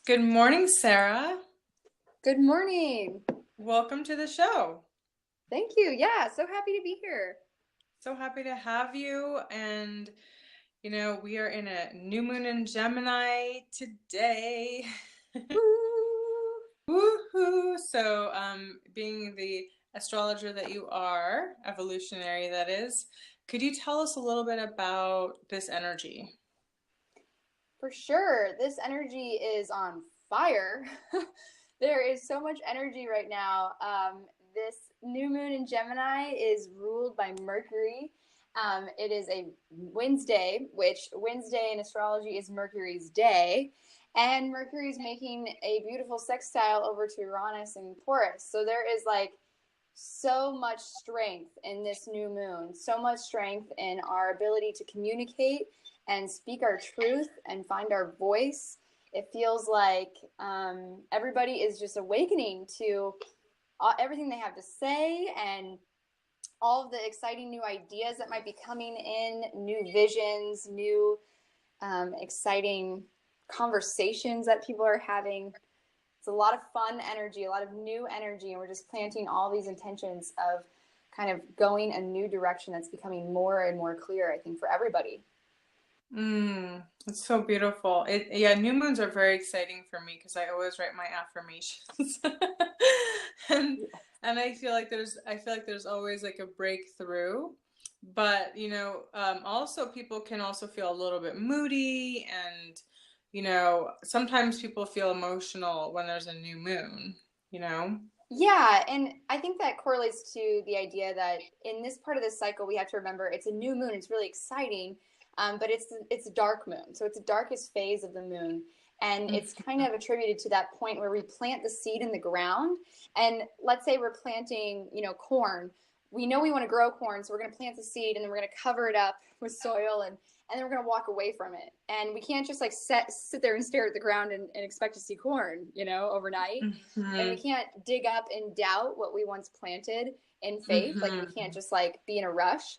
Good morning, Sarah. Good morning. Welcome to the show. Thank you. Yeah, so happy to be here. So happy to have you. And, we are in a new moon in Gemini today. Woo! Woohoo! So, being the astrologer that you are, evolutionary that is, could you tell us a little bit about this energy? For sure. This energy is on fire. There is so much energy right now. This new moon in Gemini is ruled by Mercury. It is a Wednesday, which Wednesday in astrology is Mercury's day. And Mercury is making a beautiful sextile over to Uranus and Taurus. So there is so much strength in this new moon, so much strength in our ability to communicate and speak our truth and find our voice. It feels like everybody is just awakening to everything they have to say and all of the exciting new ideas that might be coming in, new visions, new exciting conversations that people are having. It's a lot of fun energy, a lot of new energy, and we're just planting all these intentions of kind of going a new direction that's becoming more and more clear, I think, for everybody. It's so beautiful. New moons are very exciting for me because I always write my affirmations. and and I feel like there's always like a breakthrough. But, also people can also feel a little bit moody and, sometimes people feel emotional when there's a new moon, Yeah, and I think that correlates to the idea that in this part of the cycle, we have to remember it's a new moon. It's really exciting, but it's a dark moon. So it's the darkest phase of the moon. And it's kind of attributed to that point where we plant the seed in the ground. And let's say we're planting, corn. We know we want to grow corn, so we're going to plant the seed and then we're going to cover it up with soil and then we're going to walk away from it. And we can't just sit there and stare at the ground and expect to see corn, overnight. Mm-hmm. And we can't dig up and doubt what we once planted in faith. Mm-hmm. We can't just be in a rush.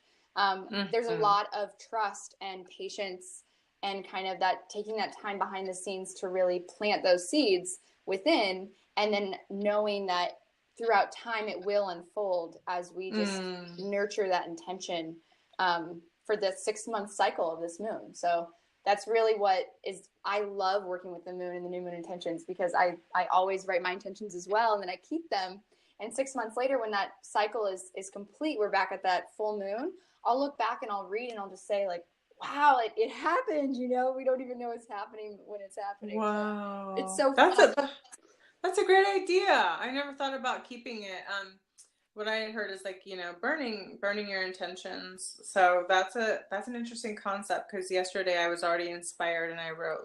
There's a lot of trust and patience and kind of that taking that time behind the scenes to really plant those seeds within, and then knowing that throughout time it will unfold as we just nurture that intention for the 6-month cycle of this moon. So that's really I love working with the moon and the new moon intentions, because I always write my intentions as well, and then I keep them. And 6 months later, when that cycle is complete, we're back at that full moon. I'll look back and I'll read and I'll just say wow, it happened, we don't even know it's happening when it's happening. Wow. It's so fun. That's a great idea. I never thought about keeping it. What I heard is burning your intentions. So that's an interesting concept, because yesterday I was already inspired and I wrote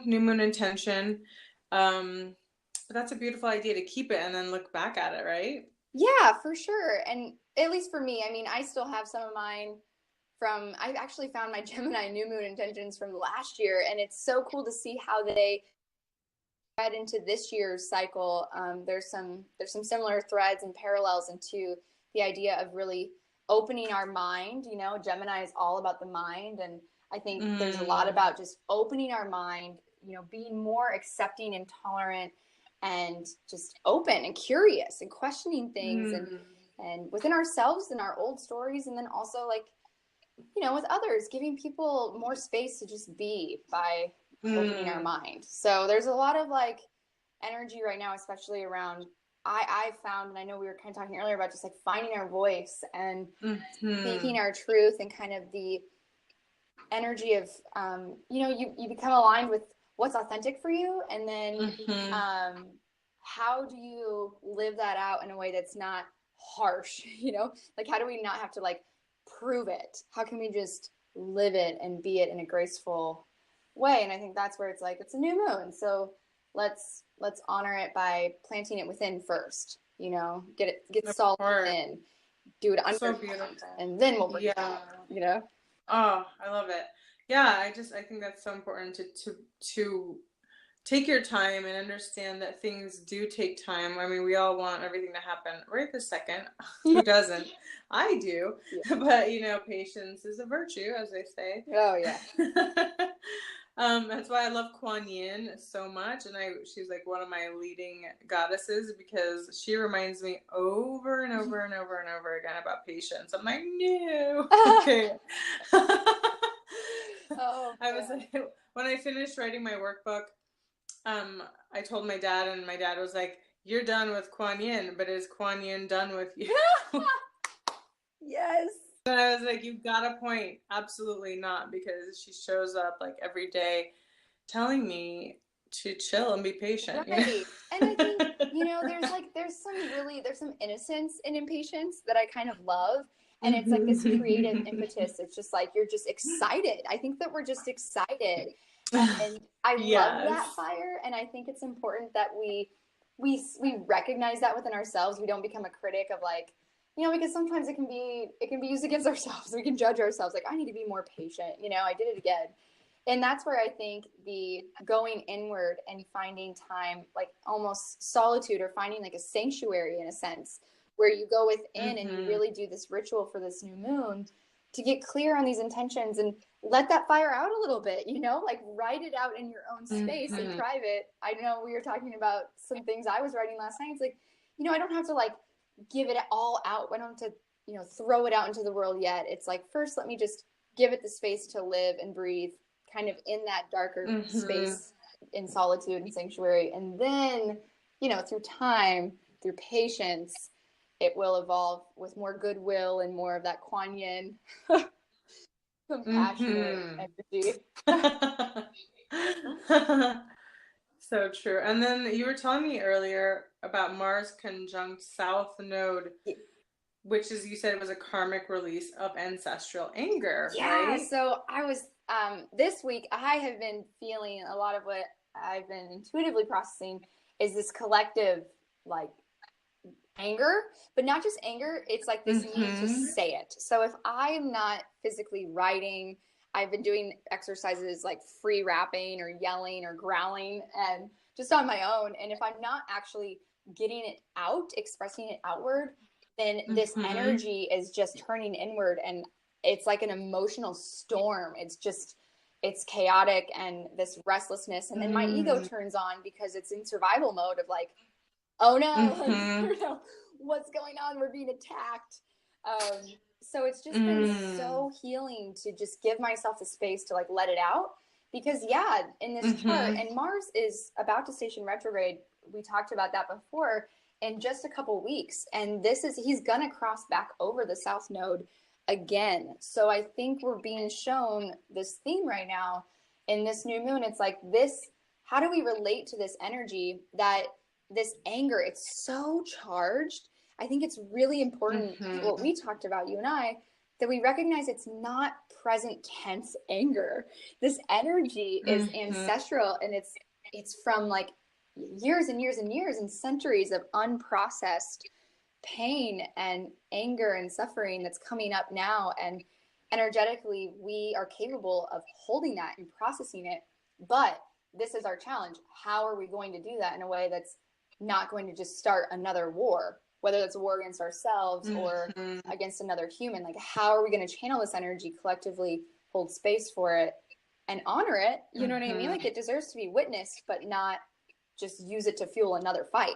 new moon intention. But that's a beautiful idea to keep it and then look back at it, right? Yeah, for sure. And at least for me, I still have some of mine I actually found my Gemini new moon intentions from last year, and it's so cool to see how they read into this year's cycle. There's some similar threads and parallels into the idea of really opening our mind. Gemini is all about the mind, and I think there's a lot about just opening our mind, being more accepting and tolerant and just open and curious and questioning things and within ourselves and our old stories, and then also with others, giving people more space to just be by opening our mind. So there's a lot of energy right now, especially around I found, and I know we were kind of talking earlier about just finding our voice and speaking our truth, and kind of the energy of you become aligned with what's authentic for you, and then how do you live that out in a way that's not harsh? How do we not have to prove it? How can we just live it and be it in a graceful way? And I think that's where it's a new moon, so let's honor it by planting it within first. Get solid in, do it under, so beautiful, and then we'll bring it out. Oh, I love it. Yeah, I think that's so important to take your time and understand that things do take time. We all want everything to happen right this second. Who doesn't? I do. Yeah. But, patience is a virtue, as they say. Oh, yeah. That's why I love Kuan Yin so much, and she's like one of my leading goddesses because she reminds me over and over and over and over again about patience. I'm like, no, okay. Oh, I was like, when I finished writing my workbook, I told my dad, and my dad was like, "You're done with Kuan Yin, but is Kuan Yin done with you?" Yes. And I was like, "You got a point. Absolutely not, because she shows up like every day telling me to chill and be patient." Right. You know? And I think, there's some innocence in impatience that I kind of love. And it's like this creative impetus. It's just like, you're just excited. I think that we're just excited. And I love that fire. And I think it's important that we recognize that within ourselves. We don't become a critic of like, because sometimes it can be used against ourselves. We can judge ourselves like, I need to be more patient. I did it again. And that's where I think the going inward and finding time, like almost solitude, or finding like a sanctuary in a sense, where you go within and you really do this ritual for this new moon to get clear on these intentions and let that fire out a little bit, like write it out in your own space in private. I know we were talking about some things I was writing last night. It's like, I don't have to like give it all out. I don't have to, throw it out into the world yet. It's like, first, let me just give it the space to live and breathe kind of in that darker space in solitude and sanctuary. And then, through time, through patience, it will evolve with more goodwill and more of that Kuan Yin compassionate energy. So true. And then you were telling me earlier about Mars conjunct South Node, which is, you said it was a karmic release of ancestral anger, right? So I was, this week, I have been feeling a lot of what I've been intuitively processing is this collective, like, anger, but not just anger. It's like this need to say it. So if I'm not physically writing, I've been doing exercises like free rapping or yelling or growling and just on my own. And if I'm not actually getting it out, expressing it outward, then this energy is just turning inward, and it's like an emotional storm. It's chaotic and this restlessness. And then my ego turns on because it's in survival mode of like, oh no, what's going on? We're being attacked. So it's just been so healing to just give myself the space to like let it out, because in this chart, and Mars is about to station retrograde. We talked about that before, in just a couple weeks. And he's going to cross back over the South Node again. So I think we're being shown this theme right now in this new moon. It's like this, how do we relate to this energy, that this anger, it's so charged. I think it's really important what we talked about, you and I, that we recognize it's not present tense anger. This energy is ancestral, and it's from like years and years and years and centuries of unprocessed pain and anger and suffering that's coming up now. And energetically, we are capable of holding that and processing it. But this is our challenge. How are we going to do that in a way that's not going to just start another war, whether that's a war against ourselves or against another human? Like, how are we going to channel this energy collectively, hold space for it, and honor it? You know what I mean? Like, it deserves to be witnessed, but not just use it to fuel another fight.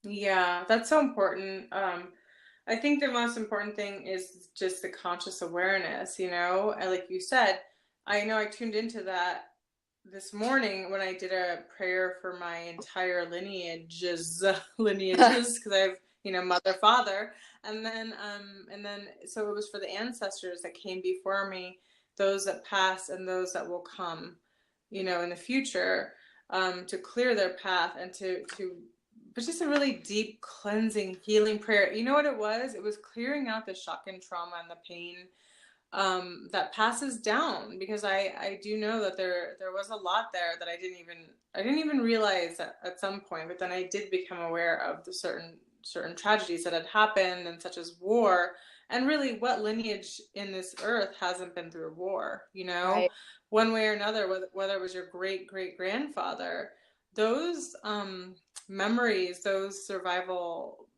Yeah, that's so important. I think the most important thing is just the conscious awareness, and like you said, I know I tuned into that this morning when I did a prayer for my entire lineages, because I have, mother, father, and then so it was for the ancestors that came before me, those that passed and those that will come, in the future, to clear their path and but just a really deep cleansing, healing prayer. You know what it was? It was clearing out the shock and trauma and the pain that passes down, because I do know that there was a lot there that I didn't even realize at some point, but then I did become aware of the certain tragedies that had happened, and such as war, and really what lineage in this earth hasn't been through war, Right. One way or another, whether it was your great grandfather, those memories, those survival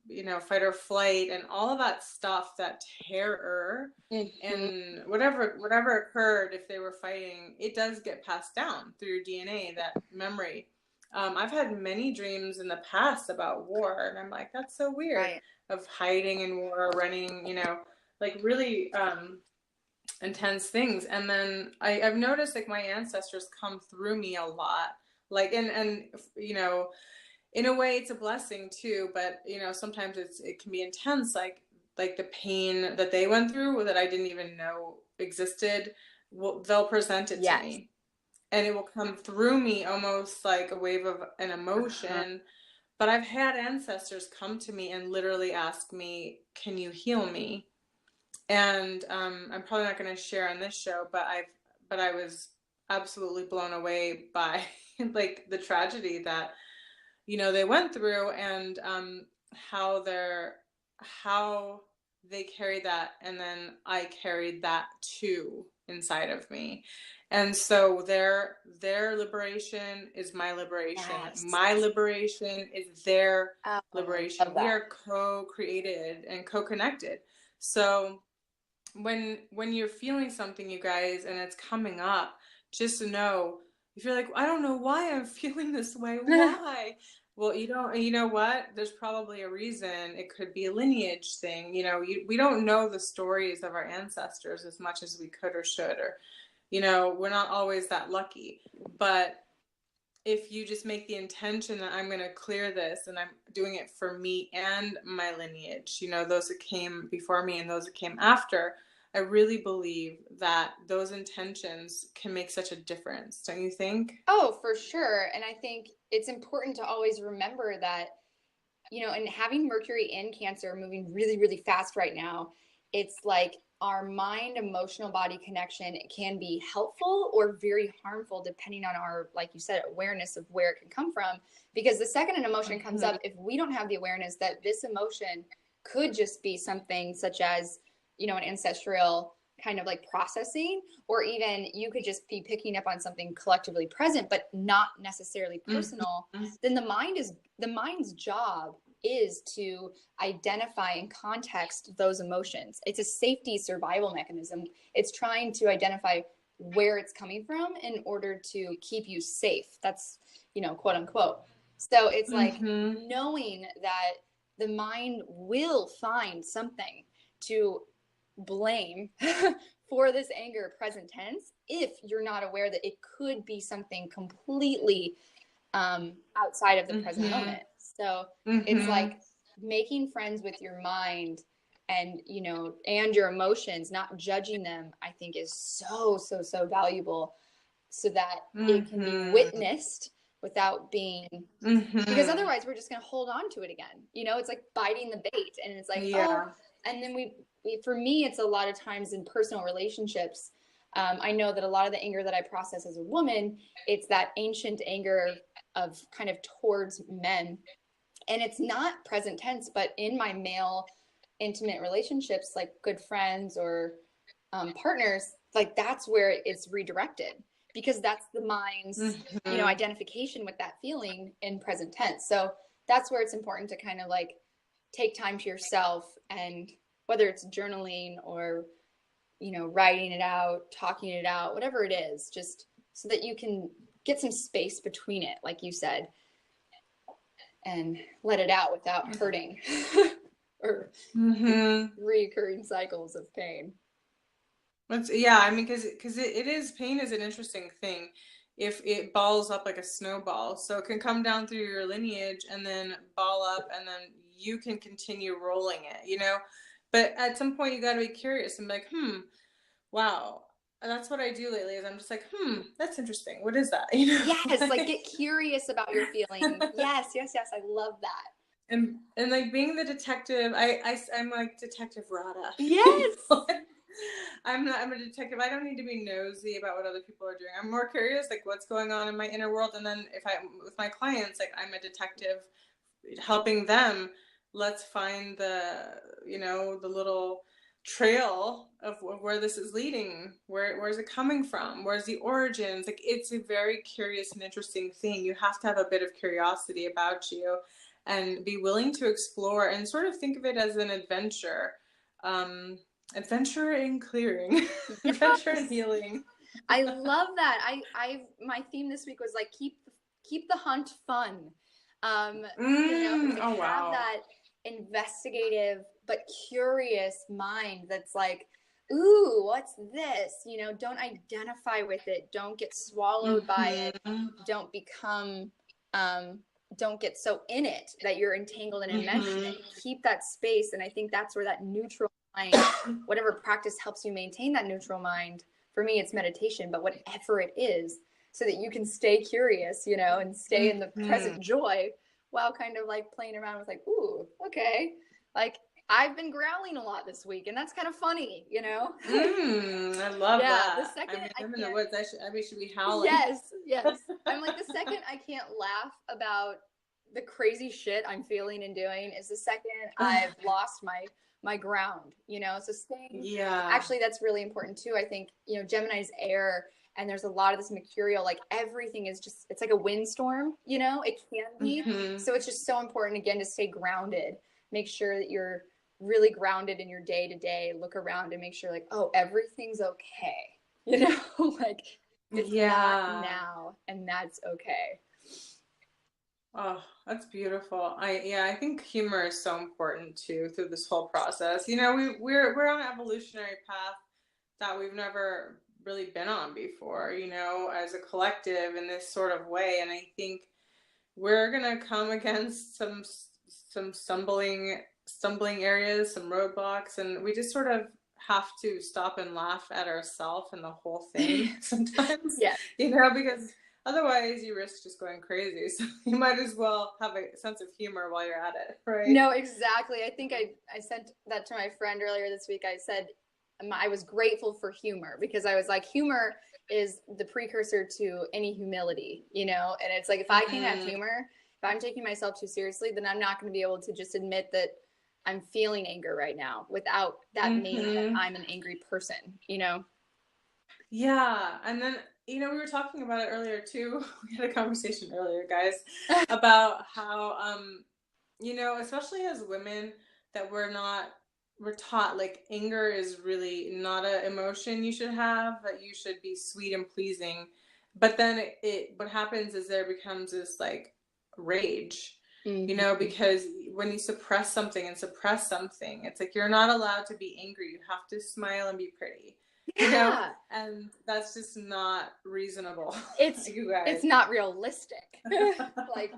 fight or flight and all of that stuff, that terror and whatever occurred, if they were fighting, it does get passed down through your DNA, that memory. I've had many dreams in the past about war, and I'm like, that's so weird, Right. of hiding in war, running, like really intense things. And then I've noticed like my ancestors come through me a lot, like, and in a way it's a blessing too, but sometimes it can be intense, like the pain that they went through that I didn't even know existed. They'll present it to me, and it will come through me almost like a wave of an emotion. But I've had ancestors come to me and literally ask me, can you heal me? And I'm probably not going to share on this show, but I was absolutely blown away by like the tragedy that they went through, and how they carried that, and then I carried that too inside of me. And so their liberation is my liberation. Yes. My liberation is their liberation. We are co-created and co-connected. So when you're feeling something, you guys, and it's coming up, just to know, if you're like, I don't know why I'm feeling this way, why? Well, you know what? There's probably a reason. It could be a lineage thing. We don't know the stories of our ancestors as much as we could or should, or, we're not always that lucky. But if you just make the intention that I'm going to clear this, and I'm doing it for me and my lineage, those that came before me and those that came after, I really believe that those intentions can make such a difference. Don't you think? Oh, for sure. And I think it's important to always remember that, and having Mercury in Cancer moving really, really fast right now, it's like our mind, emotional body connection, it can be helpful or very harmful depending on our, like you said, awareness of where it can come from. Because the second an emotion comes up, if we don't have the awareness that this emotion could just be something such as, an ancestral kind of like processing, or even you could just be picking up on something collectively present, but not necessarily personal, then the mind's job is to identify and context those emotions. It's a safety survival mechanism. It's trying to identify where it's coming from in order to keep you safe. That's, quote unquote. So it's like knowing that the mind will find something to blame for this anger present tense, if you're not aware that it could be something completely outside of the present moment. So it's like making friends with your mind and, and your emotions, not judging them, I think is so, so, so valuable, so that it can be witnessed without being, because otherwise we're just going to hold on to it again. It's like biting the bait, and it's like, and then we, for me, it's a lot of times in personal relationships. I know that a lot of the anger that I process as a woman, it's that ancient anger of kind of towards men. And it's not present tense, but in my male intimate relationships, like good friends or partners, like that's where it's redirected, because that's the mind's, identification with that feeling in present tense. So that's where it's important to kind of like take time to yourself, and whether it's journaling or, writing it out, talking it out, whatever it is, just so that you can get some space between it, like you said, and let it out without hurting or reoccurring cycles of pain. Because pain is an interesting thing. If it balls up like a snowball, so it can come down through your lineage and then ball up, and then you can continue rolling it, but at some point you got to be curious and be like, wow, that's what I do lately, is I'm just like, that's interesting. What is that? Yes. Like get curious about your feeling. Yes. I love that. And like being the detective, I'm like Detective Radhaa. Yes. I'm a detective. I don't need to be nosy about what other people are doing. I'm more curious, like what's going on in my inner world. And then with my clients, like I'm a detective helping them. Let's find the little trail of where this is leading. Where is it coming from? Where's the origins? Like it's a very curious and interesting thing. You have to have a bit of curiosity about you. and be willing to explore and sort of think of it as an adventure. Adventure in clearing, adventure in healing. I love that. My theme this week was like keep the hunt fun. Have that investigative but curious mind that's like, ooh, what's this? Don't identify with it. Don't get swallowed by it. Don't become, don't get so in it that you're entangled and enmeshed in it. Keep that space. And I think that's where that neutral mind, whatever practice helps you maintain that neutral mind. For me, it's meditation, but whatever it is, so that you can stay curious, and stay in the present joy while kind of like playing around with like, ooh, okay. Like I've been growling a lot this week and that's kind of funny, I love that. The second I'm in the woods. I should be howling. Yes. I'm like, the second I can't laugh about the crazy shit I'm feeling and doing is the second I've lost my ground, so staying. Yeah. Actually, that's really important too. I think, Gemini's air, and there's a lot of this mercurial, like everything is just, it's like a windstorm, it can be. So it's just so important, again, to stay grounded. Make sure that you're really grounded in your day to day. Look around and make sure like, oh, everything's okay. Like it's not now, and that's okay. Oh, that's beautiful. I think humor is so important too through this whole process. We're on an evolutionary path that we've never really been on before, as a collective in this sort of way. And I think we're gonna come against some stumbling areas, some roadblocks, and we just sort of have to stop and laugh at ourselves and the whole thing sometimes. Because otherwise you risk just going crazy. So you might as well have a sense of humor while you're at it, right? No, exactly. I think I sent that to my friend earlier this week. I said I was grateful for humor, because I was like, humor is the precursor to any humility, and it's like, if I can't have humor, if I'm taking myself too seriously, then I'm not going to be able to just admit that I'm feeling anger right now without that meaning that I'm an angry person, Yeah. And then, we were talking about it earlier too. We had a conversation earlier, guys, about how, especially as women, that we're taught like anger is really not an emotion you should have, that you should be sweet and pleasing. But then what happens is there becomes this like rage, because when you suppress something, it's like you're not allowed to be angry. You have to smile and be pretty. And that's just not reasonable. It's you guys. It's not realistic. Like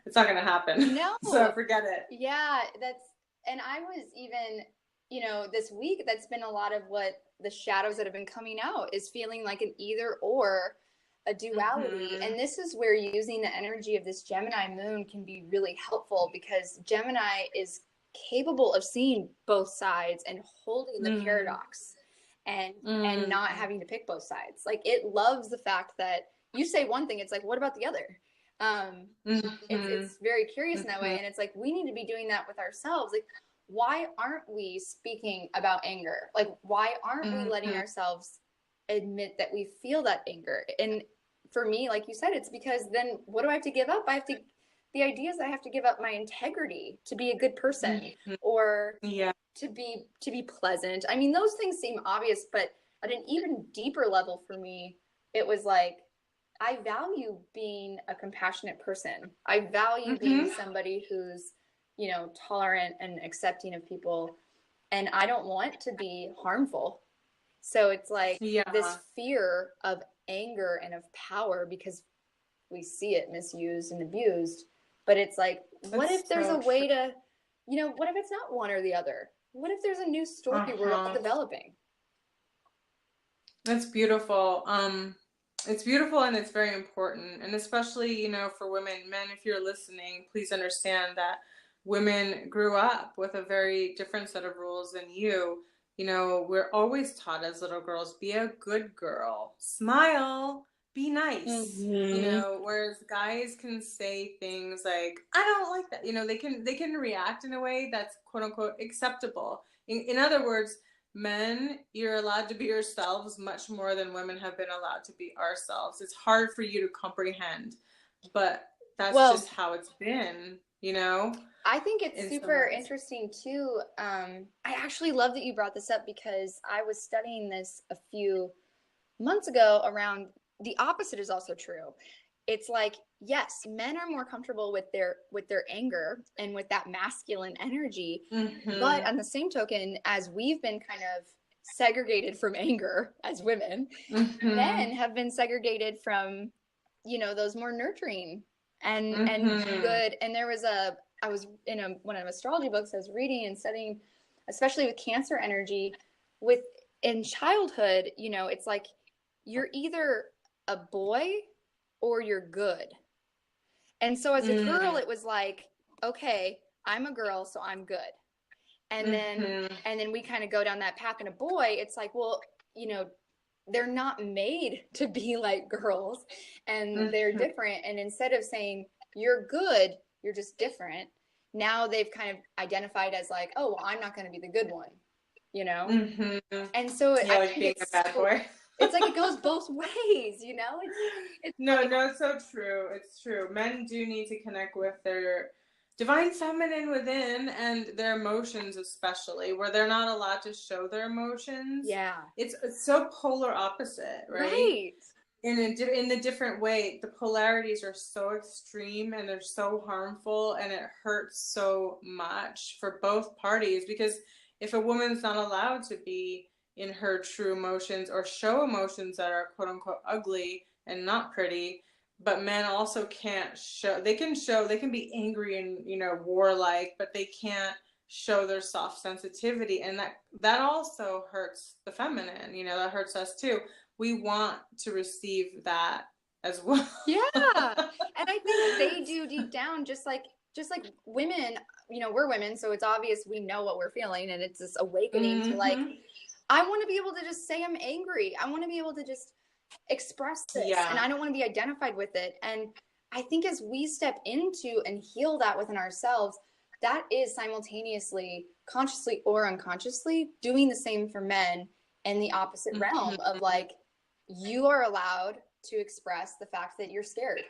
it's not gonna happen. No. So forget it. Yeah, and I was even, this week, that's been a lot of what the shadows that have been coming out is feeling like an either or, a duality. And this is where using the energy of this Gemini moon can be really helpful, because Gemini is capable of seeing both sides and holding the paradox and not having to pick both sides. Like it loves the fact that you say one thing, it's like, what about the other? It's very curious in that way. And it's like, we need to be doing that with ourselves. Like, why aren't we speaking about anger? Like, why aren't we letting ourselves admit that we feel that anger? And for me, like you said, it's because then what do I have to give up? The idea is I have to give up my integrity to be a good person or to be pleasant. I mean, those things seem obvious, but at an even deeper level for me, it was like, I value being a compassionate person. I value being somebody who's, tolerant and accepting of people. And I don't want to be harmful. So it's like this fear of anger and of power, because we see it misused and abused. But it's like, what if there's a way to, what if it's not one or the other? What if there's a new story we're all developing? That's beautiful. It's beautiful and it's very important. And especially, for women, men, if you're listening, please understand that women grew up with a very different set of rules than you. We're always taught as little girls, be a good girl, smile, be nice, whereas guys can say things like, I don't like that. They can react in a way that's quote unquote acceptable. In other words, men, you're allowed to be yourselves much more than women have been allowed to be ourselves. It's hard for you to comprehend, but that's just how it's been. you know? I think it's super interesting too. I actually love that you brought this up because I was studying this a few months ago around the opposite is also true. It's like, yes, men are more comfortable with their anger and with that masculine energy. But on the same token, as we've been kind of segregated from anger as women, men have been segregated from, you know, those more nurturing and good. And there was I was in one of astrology books I was reading and studying, especially with Cancer energy, in childhood, you know, it's like you're either a boy or you're good. And so as a girl, it was like, okay, I'm a girl, so I'm good. And then we kind of go down that path. And a boy, it's like, well, you know, they're not made to be like girls, and they're different. And instead of saying you're good, you're just different, now they've kind of identified as like, oh, well, I'm not going to be the good one, you know? And so I like being a bad boy. It's like it goes both ways, you know? It's it's so true. It's true. Men do need to connect with their divine feminine within and their emotions, especially, where they're not allowed to show their emotions. Yeah. It's so polar opposite, right? In a different way. The polarities are so extreme and they're so harmful, and it hurts so much for both parties, because if a woman's not allowed to be in her true emotions or show emotions that are quote unquote ugly and not pretty, but men also can't show, they can be angry and, you know, warlike, but they can't show their soft sensitivity. And that also hurts the feminine, you know, that hurts us too. We want to receive that as well. Yeah. And I think they do deep down, just like women, you know, we're women, so it's obvious we know what we're feeling, and it's this awakening to like, I want to be able to just say I'm angry. I want to be able to just express this, and I don't want to be identified with it. And I think as we step into and heal that within ourselves, that is simultaneously, consciously or unconsciously, doing the same for men in the opposite realm of like, you are allowed to express the fact that you're scared.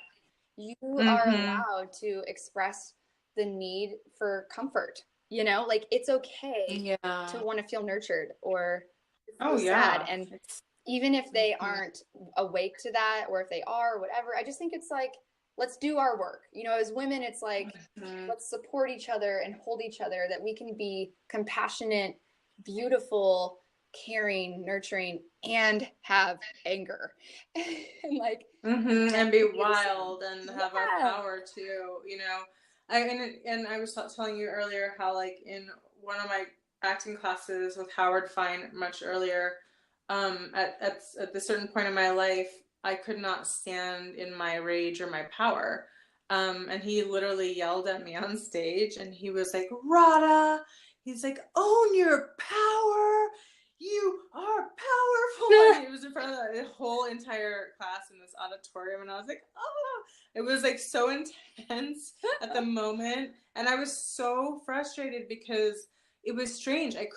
You are allowed to express the need for comfort. You know, like it's okay to want to feel nurtured or feel sad. And even if they aren't awake to that, or if they are, or whatever, I just think it's like, let's do our work. You know, as women, it's like, let's support each other and hold each other, that we can be compassionate, beautiful, caring, nurturing, and have anger. And like, and be wild and have our power too, you know. And I was telling you earlier how, like, in one of my acting classes with Howard Fine much earlier, at the certain point in my life, I could not stand in my rage or my power. And he literally yelled at me on stage, and he was like, Radhaa, he's like, own your power. You are powerful. And it was in front of the whole entire class in this auditorium. And I was like, oh, it was like so intense at the moment. And I was so frustrated because it was strange. I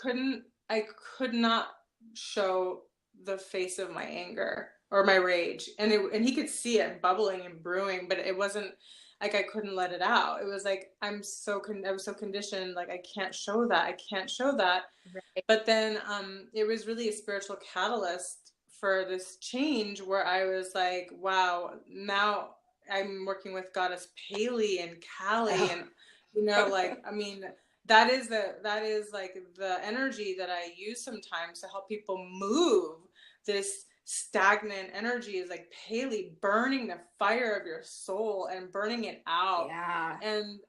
could not show the face of my anger or my rage. And he could see it bubbling and brewing, but it wasn't like I couldn't let it out. It was like, I was so conditioned, like, I can't show that. Right. But then it was really a spiritual catalyst for this change, where I was like, wow, now I'm working with Goddess Paley and Kali, and, you know, like, I mean, that is like the energy that I use sometimes to help people move this stagnant energy, is like Paley burning the fire of your soul and burning it out. Yeah. And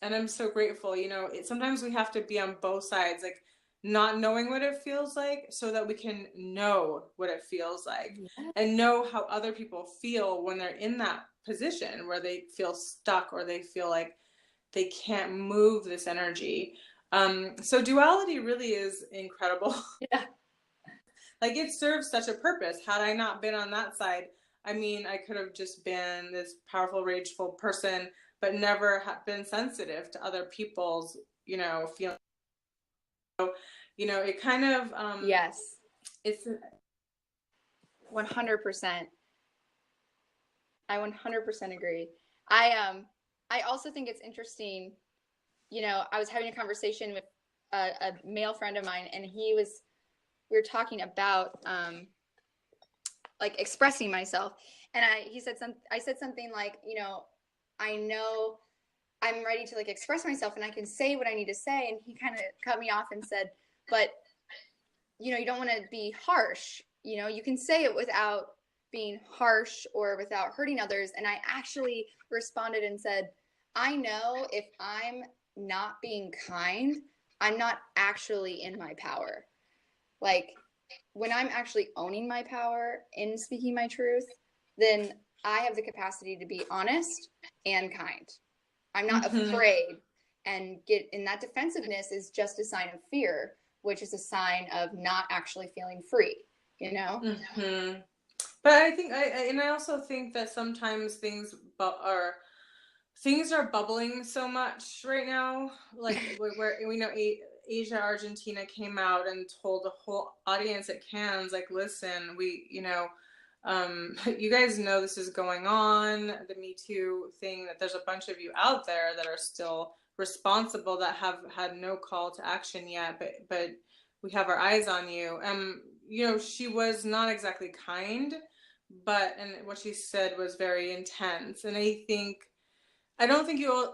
I'm so grateful, you know, sometimes we have to be on both sides, like not knowing what it feels like so that we can know what it feels like, and know how other people feel when they're in that position where they feel stuck or they feel like they can't move this energy. So duality really is incredible. Yeah. Like, it serves such a purpose. Had I not been on that side, I mean, I could have just been this powerful, rageful person, but never been sensitive to other people's, you know, feelings. So, you know, it kind of, yes, it's 100%. I 100% agree. I I also think it's interesting, you know, I was having a conversation with a male friend of mine, and we were talking about like expressing myself, and I said something like, you know, I know I'm ready to like express myself and I can say what I need to say, and he kind of cut me off and said, but you know, you don't want to be harsh, you know, you can say it without being harsh or without hurting others. And I actually responded and said, I know if I'm not being kind, I'm not actually in my power. Like, when I'm actually owning my power in speaking my truth, then I have the capacity to be honest and kind. I'm not afraid, and that defensiveness is just a sign of fear, which is a sign of not actually feeling free, you know? Mm-hmm. But I think I also think that sometimes things are bubbling so much right now, like where we know Asia Argentina came out and told the whole audience at Cannes, like, listen, you guys know this is going on, the Me Too thing, that there's a bunch of you out there that are still responsible, that have had no call to action yet, but we have our eyes on you. You know, she was not exactly kind, and what she said was very intense. And I don't think you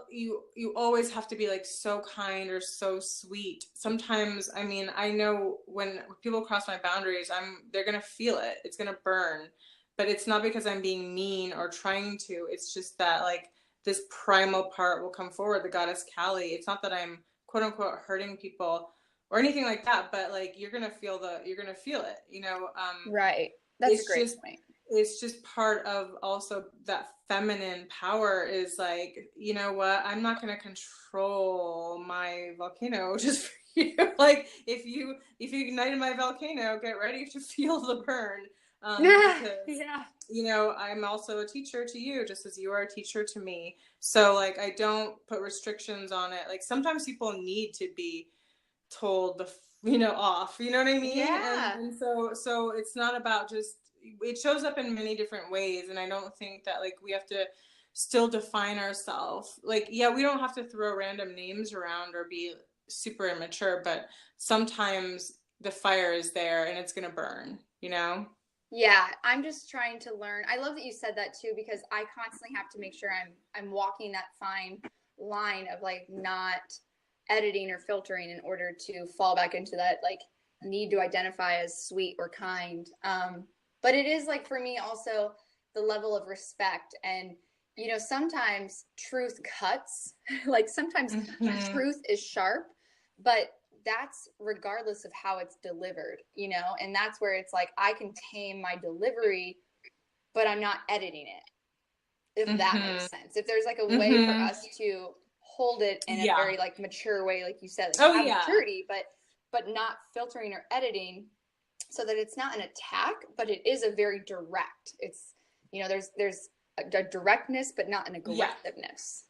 always have to be like so kind or so sweet. Sometimes, I mean, I know when people cross my boundaries, they're gonna feel it. It's gonna burn, but it's not because I'm being mean or trying to. It's just that, like, this primal part will come forward, the goddess Kali. It's not that I'm quote unquote hurting people or anything like that, but like, you're gonna feel it. You know, Right. That's a great point. It's just part of also that feminine power is like, you know what, I'm not going to control my volcano just for you. Like, if you ignited my volcano, get ready to feel the burn. Because, yeah. you know, I'm also a teacher to you, just as you are a teacher to me. So, like, I don't put restrictions on it. Like, sometimes people need to be told off, you know what I mean? Yeah. And so it's not about just, it shows up in many different ways. And I don't think that, like, we have to still define ourselves. Like, yeah, we don't have to throw random names around or be super immature, but sometimes the fire is there and it's going to burn, you know? Yeah, I'm just trying to learn. I love that you said that too, because I constantly have to make sure I'm walking that fine line of like not editing or filtering in order to fall back into that like need to identify as sweet or kind. But it is like, for me also, the level of respect. And you know, sometimes truth cuts. Like, sometimes truth is sharp, but that's regardless of how it's delivered, you know? And that's where it's like, I can tame my delivery, but I'm not editing it, if that makes sense. If there's like a way for us to hold it in a very like mature way, like you said, like have maturity, but not filtering or editing, so that it's not an attack, but it is a very direct. It's, you know, there's a directness, but not an aggressiveness.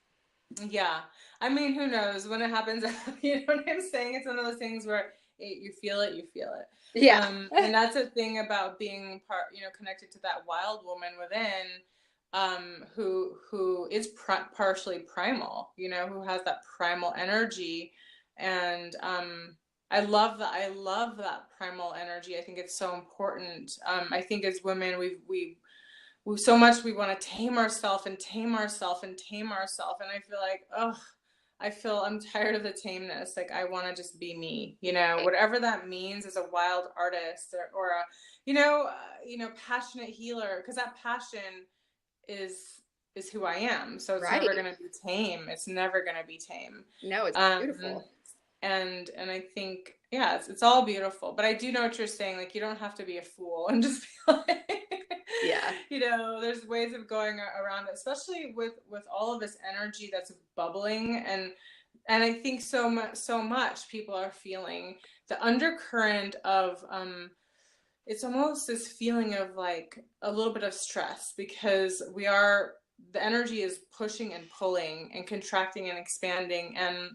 Yeah. I mean, who knows when it happens? You know what I'm saying? It's one of those things where you feel it. Yeah. And that's a thing about being connected to that wild woman within, who is partially primal, you know, who has that primal energy. And, I love that primal energy. I think it's so important. I think as women, we so much we want to tame ourselves. And I feel like, I'm tired of the tameness. Like, I want to just be me, you know, whatever that means, as a wild artist or a, passionate healer, because that passion is who I am. So it's never going to be tame. No, it's beautiful. And I think, yeah, it's all beautiful, but I do know what you're saying. Like, you don't have to be a fool and just be like, yeah, you know, there's ways of going around it, especially with all of this energy that's bubbling. And I think so much people are feeling the undercurrent of, it's almost this feeling of like a little bit of stress, because the energy is pushing and pulling and contracting and expanding. And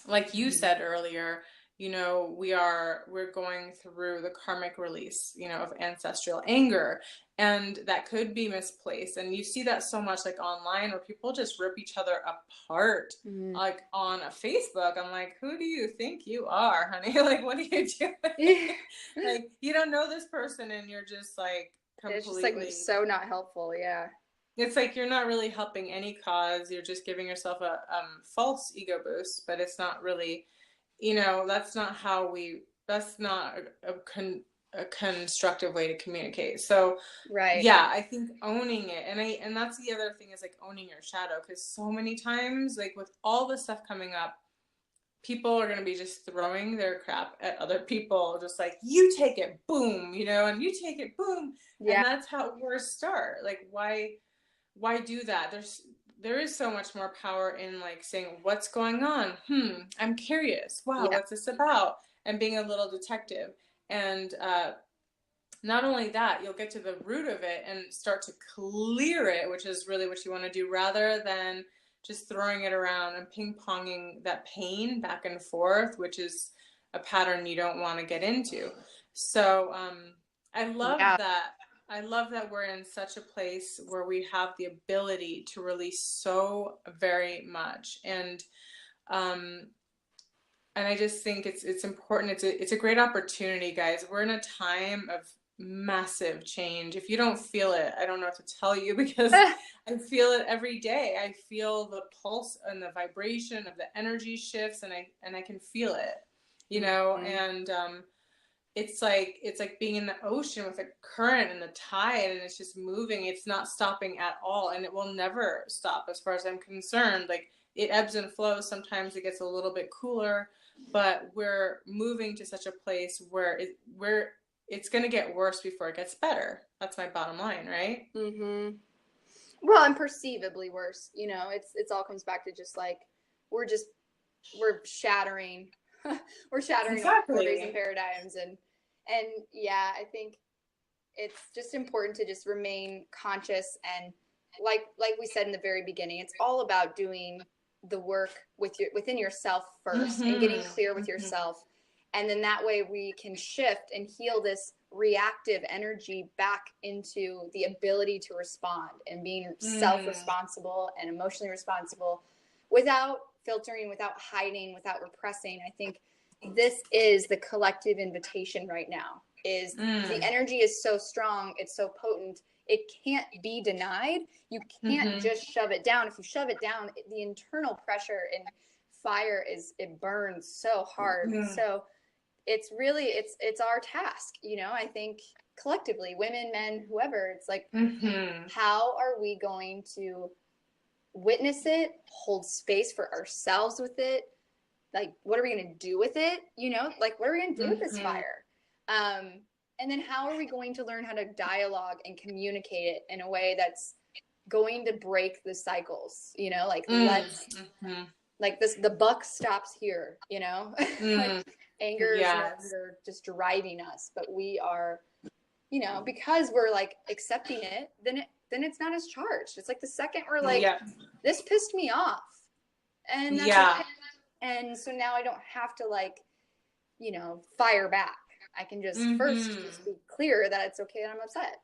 like you said earlier, you know, we're going through the karmic release, you know, of ancestral anger, and that could be misplaced. And you see that so much like online where people just rip each other apart, like on a Facebook. I'm like, who do you think you are, honey? Like, what are you doing? Like, you don't know this person and you're just like completely. It's just like so not helpful. Yeah. It's like you're not really helping any cause. You're just giving yourself a false ego boost, but it's not really, you know, that's not a constructive way to communicate. So right. Yeah, I think owning it, and that's the other thing, is like owning your shadow, because so many times, like with all the stuff coming up, people are going to be just throwing their crap at other people, just like, you take it, boom, you know, and you take it, boom. And that's how wars start. Like, why do that? There is so much more power in like saying, what's going on? I'm curious. Wow, what's this about? And being a little detective. And not only that, you'll get to the root of it and start to clear it, which is really what you want to do, rather than just throwing it around and ping-ponging that pain back and forth, which is a pattern you don't want to get into. So I love that. I love that we're in such a place where we have the ability to release so very much. And I just think it's important. It's a great opportunity, guys. We're in a time of massive change. If you don't feel it, I don't know what to tell you, because I feel it every day. I feel the pulse and the vibration of the energy shifts, and I can feel it, you know. And it's like being in the ocean with a current and the tide, and it's just moving. It's not stopping at all, and it will never stop as far as I'm concerned. Like, it ebbs and flows. Sometimes it gets a little bit cooler, but we're moving to such a place where it's going to get worse before it gets better. That's my bottom line, right? Well, and perceivably worse. You know, it's all comes back to just like we're shattering. We're shattering borders and paradigms, and yeah, I think it's just important to just remain conscious, and like we said in the very beginning, it's all about doing the work within yourself first, and getting clear with yourself, and then that way we can shift and heal this reactive energy back into the ability to respond and being self-responsible and emotionally responsible, without filtering, without hiding, without repressing. I think this is the collective invitation right now. Is the energy is so strong, it's so potent, it can't be denied. You can't just shove it down. If you shove it down, the internal pressure and fire it burns so hard. So it's really it's our task, you know. I think collectively, women, men, whoever, it's like, how are we going to witness it, hold space for ourselves with it? Like, what are we going to do with it? You know, like, what are we going to do with this fire? And then how are we going to learn how to dialogue and communicate it in a way that's going to break the cycles, you know, like let's like this, the buck stops here, you know. Like, anger is no longer just driving us, but we are, you know, because we're like accepting it, then it's not as charged. It's like the second we're like, this pissed me off, and that's okay. And so now I don't have to, like, you know, fire back. I can just first just be clear that it's okay that I'm upset.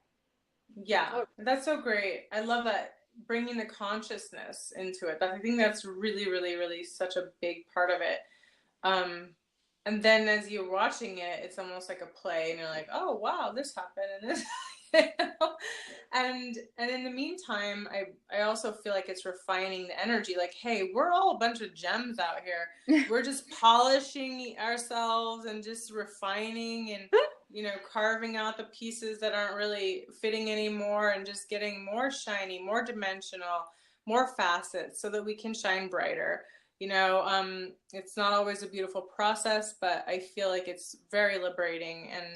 Yeah, that's so great. I love that, bringing the consciousness into it. I think that's really, really, really such a big part of it. And then as you're watching it, it's almost like a play, and you're like, oh, wow, this happened, and this, you know? And in the meantime, I also feel like it's refining the energy. Like, hey, we're all a bunch of gems out here. We're just polishing ourselves and just refining and, you know, carving out the pieces that aren't really fitting anymore, and just getting more shiny, more dimensional, more facets, so that we can shine brighter. You know, it's not always a beautiful process, but I feel like it's very liberating and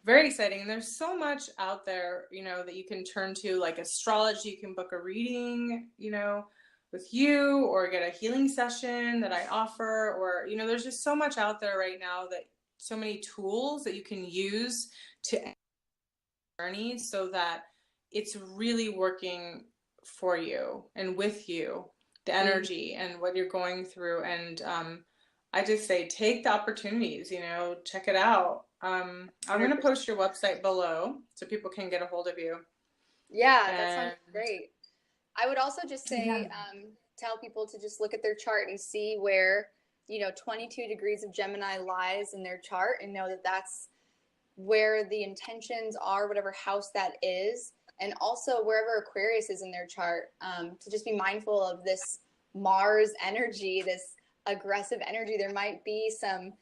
very exciting. And there's so much out there, you know, that you can turn to, like astrology. You can book a reading, you know, with you, or get a healing session that I offer, or, you know, there's just so much out there right now, that so many tools that you can use to journey, so that it's really working for you and with you, the energy and what you're going through. And I just say, take the opportunities, check it out. I'm going to post your website below so people can get a hold of you. Yeah, that sounds great. I would also just say, tell people to just look at their chart and see where, 22 degrees of Gemini lies in their chart, and know that that's where the intentions are, whatever house that is. And also wherever Aquarius is in their chart, to just be mindful of this Mars energy, this aggressive energy. There might be some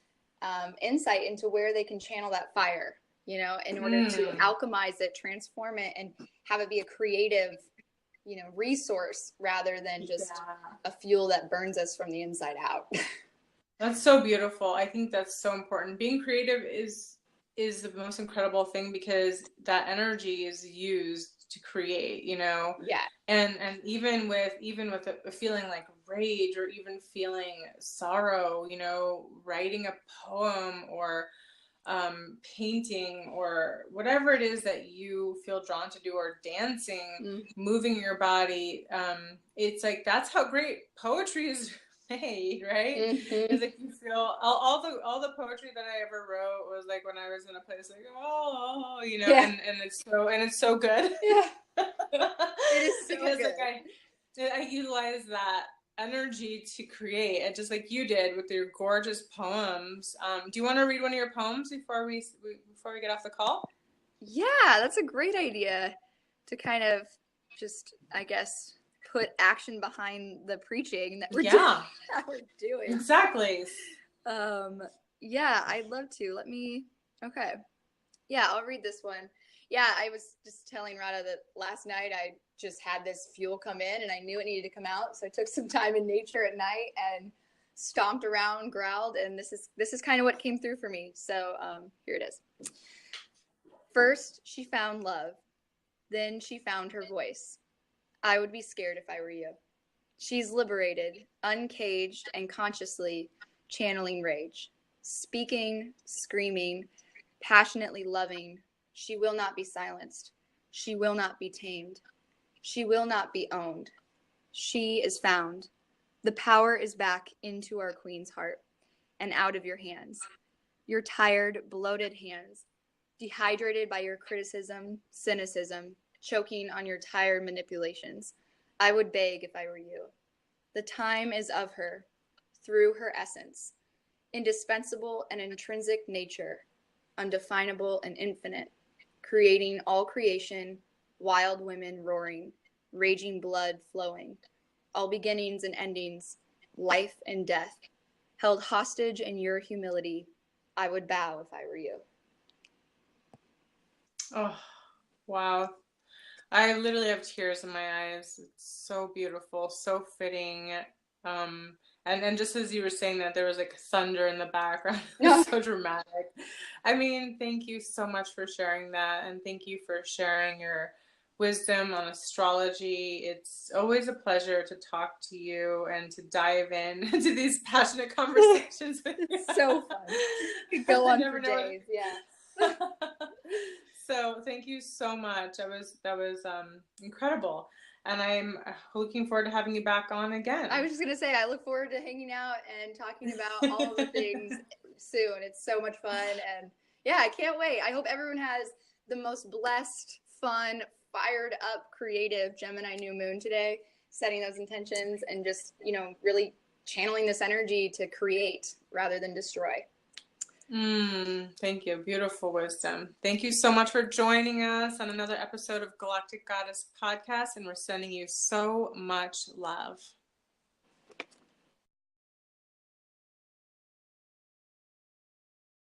insight into where they can channel that fire, in order to alchemize it, transform it, and have it be a creative, resource rather than just a fuel that burns us from the inside out. That's so beautiful. I think that's so important. Being creative is the most incredible thing, because that energy is used to create, Yeah. And even with a feeling like rage, or even feeling sorrow, writing a poem, or painting, or whatever it is that you feel drawn to do, or dancing, moving your body. It's like, that's how great poetry is made, right? It's like, you feel all the poetry that I ever wrote was like when I was in a place like, and it's so good. Yeah. It is so because good. Like I utilize that energy to create, and just like you did with your gorgeous poems. Do you want to read one of your poems before we get off the call? Yeah, that's a great idea, to kind of just, I guess, put action behind the preaching that we're doing. Exactly. Yeah, I'd love to. Okay. Yeah, I'll read this one. Yeah, I was just telling Radha that last night I just had this fuel come in, and I knew it needed to come out. So I took some time in nature at night and stomped around, growled, and this is kind of what came through for me. So here it is. First, she found love. Then she found her voice. I would be scared if I were you. She's liberated, uncaged, and consciously channeling rage. Speaking, screaming, passionately loving. She will not be silenced. She will not be tamed. She will not be owned. She is found. The power is back into our queen's heart and out of your hands. Your tired, bloated hands, dehydrated by your criticism, cynicism, choking on your tired manipulations. I would beg if I were you. The time is of her, through her essence, indispensable and intrinsic nature, undefinable and infinite, creating all creation, wild women roaring, raging blood flowing, all beginnings and endings, life and death, held hostage in your humility. I would bow if I were you. Oh, wow. I literally have tears in my eyes. It's so beautiful, so fitting. And just as you were saying that, there was like thunder in the background. It's so dramatic. I mean, thank you so much for sharing that. And thank you for sharing your wisdom on astrology. It's always a pleasure to talk to you and to dive into these passionate conversations with you. It's so fun. We could go on for days. Yeah. So thank you so much. That was incredible. And I'm looking forward to having you back on again. I was just going to say, I look forward to hanging out and talking about all the things soon. It's so much fun. And yeah, I can't wait. I hope everyone has the most blessed, fun, fired up, creative Gemini new moon today, setting those intentions and just, really channeling this energy to create rather than destroy. Thank you. Beautiful wisdom. Thank you so much for joining us on another episode of Galactic Goddess Podcast, and we're sending you so much love.